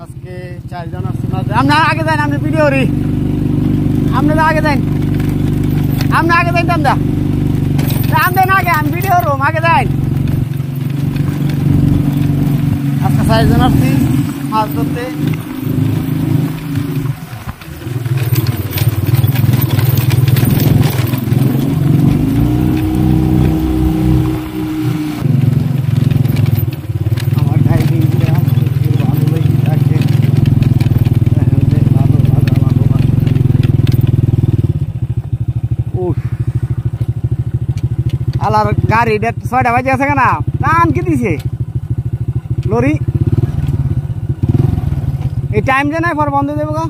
আজকে 4 জন আসছে মাছ। আমরা আগে যাই, আপনি ভিডিও করি। আপনি আগে যাই, আপনি আগে যাই। দেন আগে, আমি ভিডিও রুম আগে যাই। আজকে 4 জন আসছি মাছ ধরতে। আলার গাড়ি 6টা বাজে আছে কেনা টান কি দিছে লরি এই টাইম যে নাই পর বন্ধ দেবো গা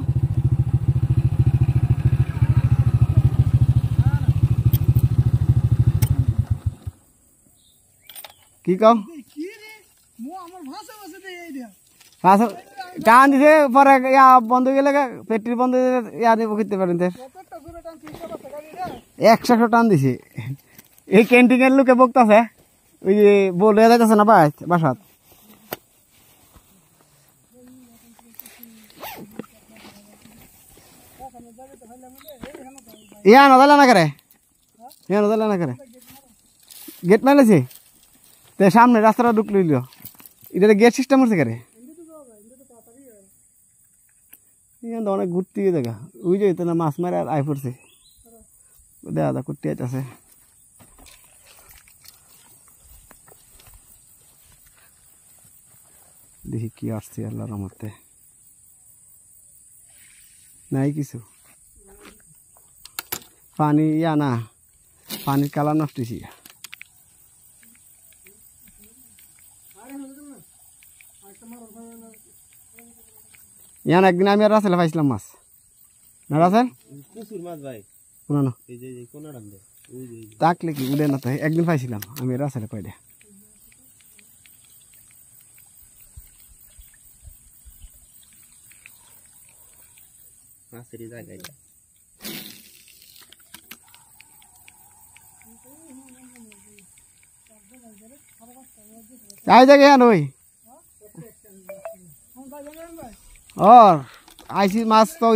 কি কও টান দিছে পরে ইয়া বন্ধ গেলে পেট্রি বন্ধ ইয়া দেবো করতে পারেন 100 টান দিছে এই ক্যান্টিনের লোকে বকতাছে ওই যে বলে যাইতেছে না ভাই বাসাত ইয়া নদালে না করে গেট মারলেছে তে সামনে রাস্তাটা ঢুক লইল এটা গেট সিস্টেম হচ্ছে করে ইয়ান অনেক ঘুরতে গিয়ে দেখা ওই যে না মাছ মারে আর আই পড়ছে দেখা দা করতে আছে দেখি কি আসছে আল্লাহর রহমতে নাই কিছু পানি ইয়া না পানির কালার নষ্ট হয়েছে ইয়ান একদিন আমি আর রাসেলে পাইছিলাম মাছ না রাসেল প্রচুর মাছ ভাই কোন তাকলে কি উড়ে না তো একদিন পাইছিলাম আমি রাসেলে কয়টা মাছেরই জায়গায় যাই জায়গায় ওই और आईसी मास तो